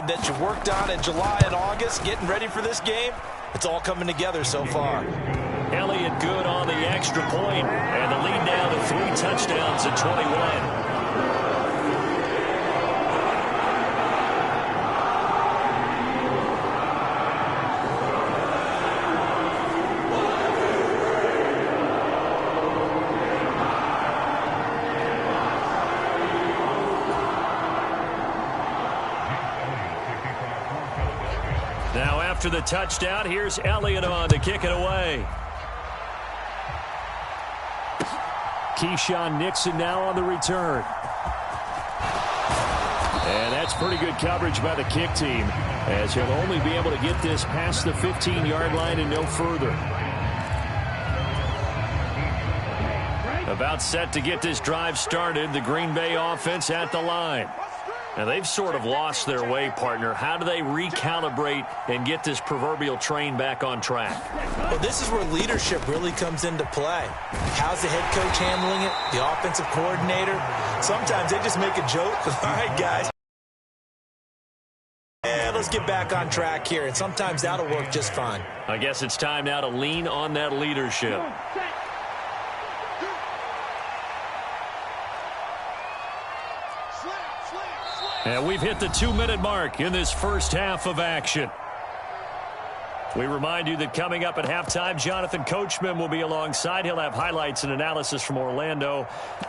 that you worked on in July and August, getting ready for this game, it's all coming together so far. Elliott good on the extra point, and the lead now to 3 touchdowns at 21. Now after the touchdown, here's Elliott on to kick it away. Keyshawn Nixon now on the return. And that's pretty good coverage by the kick team, as he'll only be able to get this past the 15-yard line and no further. About set to get this drive started, the Green Bay offense at the line. Now, they've sort of lost their way, partner. How do they recalibrate and get this proverbial train back on track? Well, this is where leadership really comes into play. How's the head coach handling it? The offensive coordinator? Sometimes they just make a joke. All right, guys. And let's get back on track here. And sometimes that'll work just fine. I guess it's time now to lean on that leadership. And we've hit the 2-minute mark in this first half of action. We remind you that coming up at halftime, Jonathan Coachman will be alongside. He'll have highlights and analysis from Orlando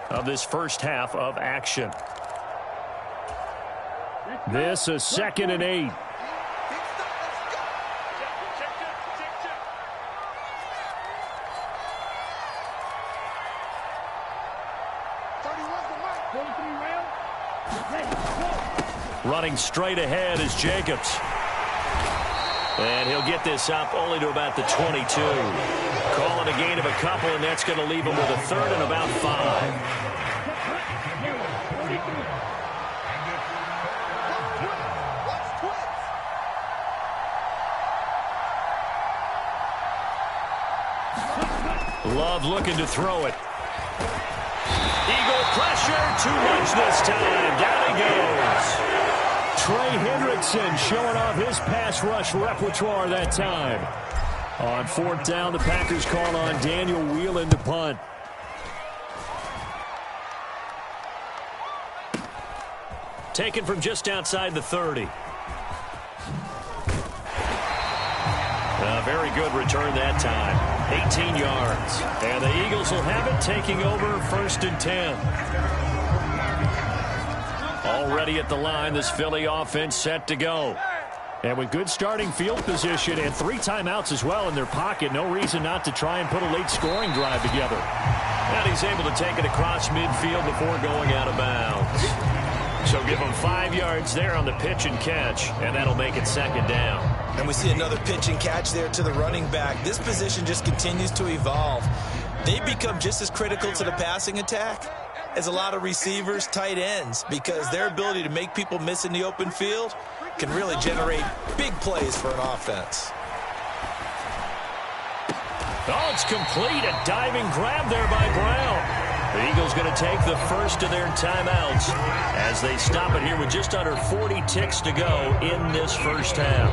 of this first half of action. This is 2nd and 8. Running straight ahead is Jacobs. And he'll get this up only to about the 22. Calling a gain of a couple, and that's going to leave him with a 3rd and about 5. Love looking to throw it. Eagle pressure, too much this time. Down he goes. Trey Hendrickson showing off his pass rush repertoire that time. On 4th down, the Packers call on Daniel Whelan to punt. Taken from just outside the 30. A very good return that time. 18 yards. And the Eagles will have it, taking over 1st and 10. Already at the line, this Philly offense set to go. And with good starting field position and 3 timeouts as well in their pocket, no reason not to try and put a late scoring drive together. And he's able to take it across midfield before going out of bounds. So give him 5 yards there on the pitch and catch, and that'll make it 2nd down. And we see another pitch and catch there to the running back. This position just continues to evolve. They become just as critical to the passing attack as a lot of receivers, tight ends, because their ability to make people miss in the open field can really generate big plays for an offense. Oh, it's complete. A diving grab there by Brown. The Eagles going to take the first of their timeouts as they stop it here with just under 40 ticks to go in this first half.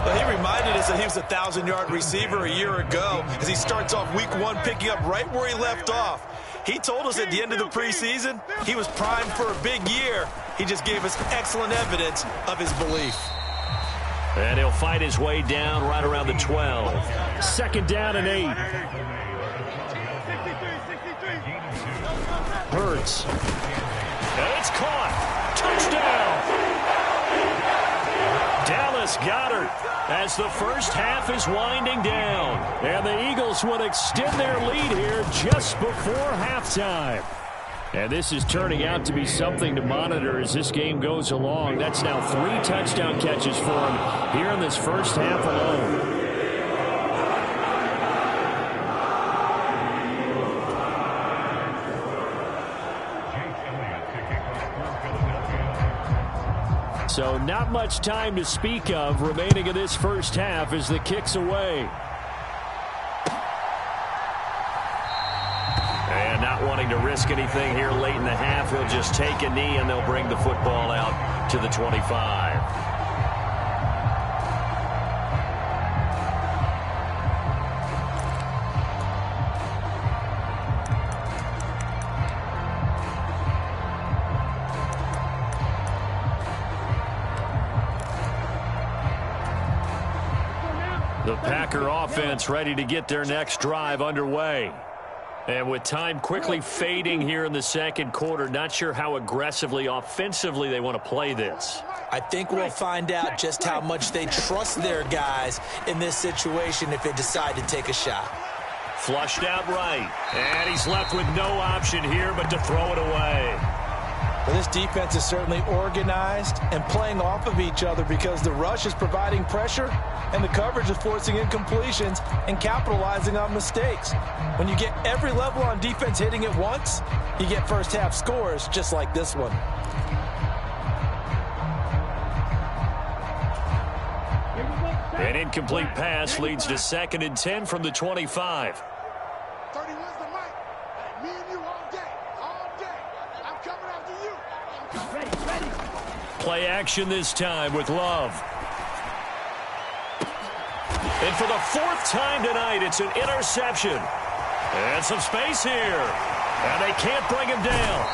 Well, he reminded us that he was a 1,000-yard receiver a year ago as he starts off week 1 picking up right where he left off. He told us at the end of the preseason he was primed for a big year. He just gave us excellent evidence of his belief. And he'll fight his way down right around the 12. 2nd down and 8. Hurts. And it's caught. Touchdown. Dallas Goedert as the first half is winding down. And the Eagles would extend their lead here just before halftime. And this is turning out to be something to monitor as this game goes along. That's now 3 touchdown catches for him here in this first half alone. So not much time to speak of remaining in this first half as the kick's away. And not wanting to risk anything here late in the half, he'll just take a knee and they'll bring the football out to the 25. The Packer offense ready to get their next drive underway. And with time quickly fading here in the second quarter, not sure how aggressively, offensively they want to play this. I think we'll find out just how much they trust their guys in this situation if they decide to take a shot. Flushed out right. And he's left with no option here but to throw it away. Well, this defense is certainly organized and playing off of each other because the rush is providing pressure and the coverage is forcing incompletions and capitalizing on mistakes. When you get every level on defense hitting at once, you get first half scores just like this one. An incomplete pass leads to 2nd and 10 from the 25. Play action this time with Love. And for the 4th time tonight, it's an interception. And some space here. And they can't bring him down.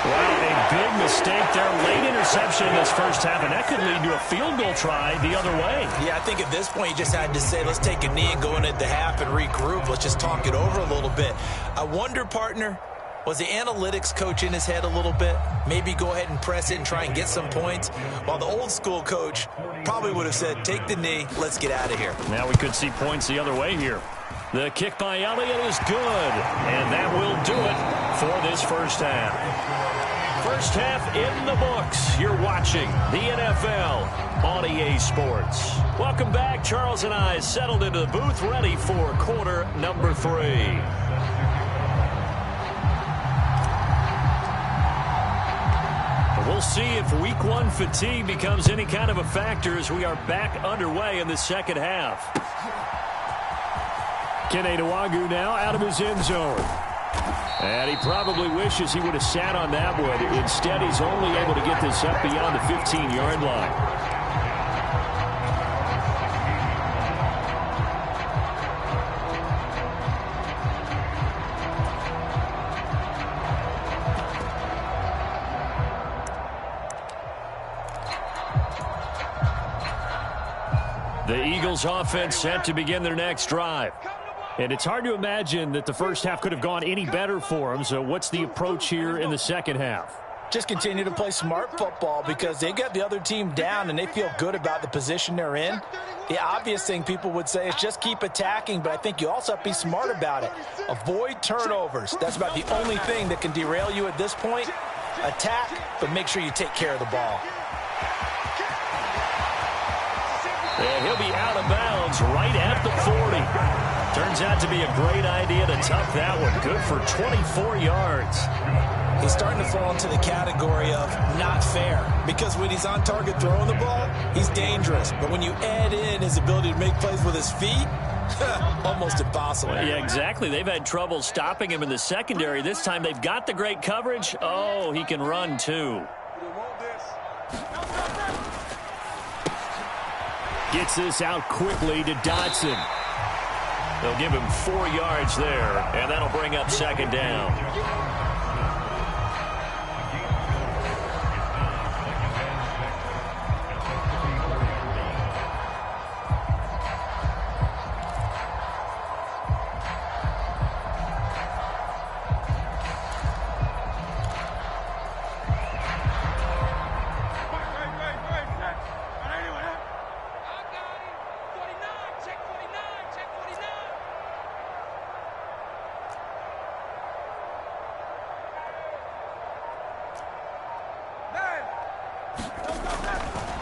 Well, a big mistake there. Late interception in this first half, and that could lead to a field goal try the other way. Yeah, I think at this point you just had to say, let's take a knee and go into the half and regroup. Let's just talk it over a little bit. I wonder, partner, was the analytics coach in his head a little bit? Maybe go ahead and press it and try and get some points? While the old school coach probably would have said, take the knee, let's get out of here. Now we could see points the other way here. The kick by Elliott is good, and that will do it for this first half. First half in the books. You're watching the NFL on EA Sports. Welcome back. Charles and I settled into the booth, ready for quarter number 3. We'll see if week 1 fatigue becomes any kind of a factor as we are back underway in the second half. KingDBjr now out of his end zone. And he probably wishes he would have sat on that one. Instead, he's only able to get this up beyond the 15-yard line. The Eagles offense set to begin their next drive. And it's hard to imagine that the first half could have gone any better for them. So what's the approach here in the second half? Just continue to play smart football because they got the other team down and they feel good about the position they're in. The obvious thing people would say is just keep attacking, but I think you also have to be smart about it. Avoid turnovers. That's about the only thing that can derail you at this point. Attack, but make sure you take care of the ball. And he'll be out of bounds right at the 40. Turns out to be a great idea to tuck that one. Good for 24 yards. He's starting to fall into the category of not fair because when he's on target throwing the ball, he's dangerous. But when you add in his ability to make plays with his feet, almost impossible. Yeah, exactly. They've had trouble stopping him in the secondary. This time they've got the great coverage. Oh, he can run too. Gets this out quickly to Dotson. They'll give him 4 yards there, and that'll bring up second down.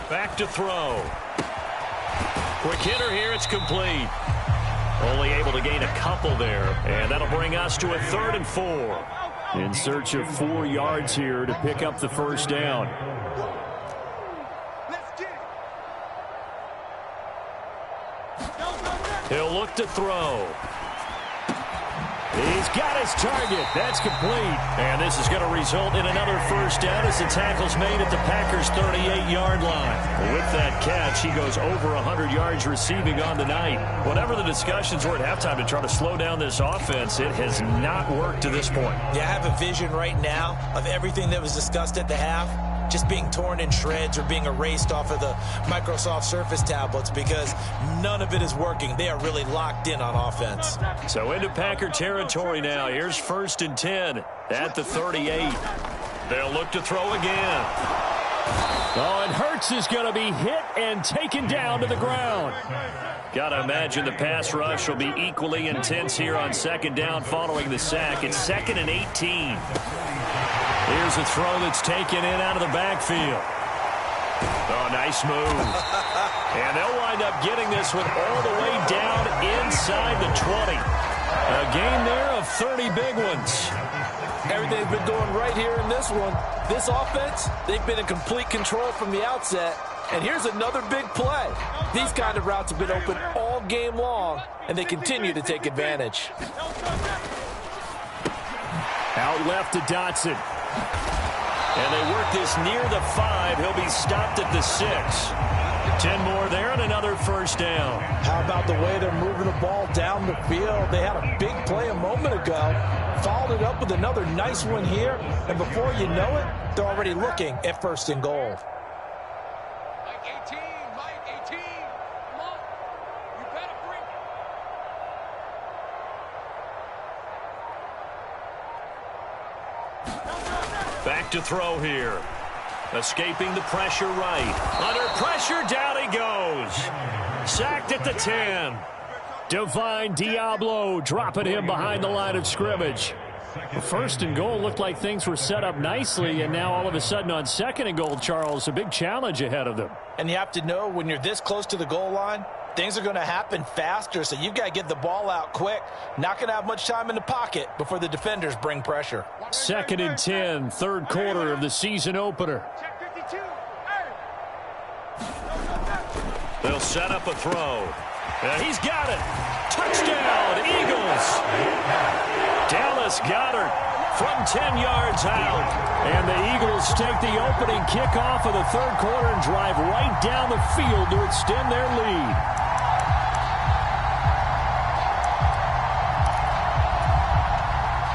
Back to throw. Quick hitter here. It's complete. Only able to gain a couple there. And that'll bring us to a 3rd and 4. In search of 4 yards here to pick up the first down. He'll look to throw. He's got his target. That's complete. And this is going to result in another first down as the tackle's made at the Packers' 38-yard line. With that catch, he goes over 100 yards receiving on the night. Whatever the discussions were at halftime to try to slow down this offense, it has not worked to this point. Yeah, I have a vision right now of everything that was discussed at the half. just being torn in shreds or being erased off of the Microsoft Surface tablets because none of it is working. They are really locked in on offense. So into Packer territory now. Here's 1st and 10 at the 38. They'll look to throw again. Oh, and Hurts is going to be hit and taken down to the ground. Got to imagine the pass rush will be equally intense here on 2nd down following the sack. It's 2nd and 18. Here's a throw that's taken in out of the backfield. Oh, nice move. And they'll wind up getting this one all the way down inside the 20. A gain there of 30 big ones. Everything's been going right here in this one. This offense, they've been in complete control from the outset. And here's another big play. These kind of routes have been open all game long, and they continue to take advantage. Out left to Dotson. And they work this near the 5. He'll be stopped at the 6. 10 more there and another 1st down. How about the way they're moving the ball down the field? They had a big play a moment ago. Followed it up with another nice one here. And before you know it, they're already looking at 1st and goal. Mike 18, Mike 18. Come on. You better bring it. Back to throw here. Escaping the pressure right. Under pressure, down he goes. Sacked at the 10. Divine Diablo dropping him behind the line of scrimmage. Well, 1st and goal looked like things were set up nicely, and now all of a sudden on 2nd and goal, Charles, a big challenge ahead of them. And you have to know when you're this close to the goal line, things are going to happen faster, so you've got to get the ball out quick. Not going to have much time in the pocket before the defenders bring pressure. 2nd and 10, 3rd quarter of the season opener. They'll set up a throw. He's got it. Touchdown, Eagles. Dallas Goedert from 10 yards out. And the Eagles take the opening kickoff of the 3rd quarter and drive right down the field to extend their lead.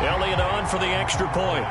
Elliott on for the extra point.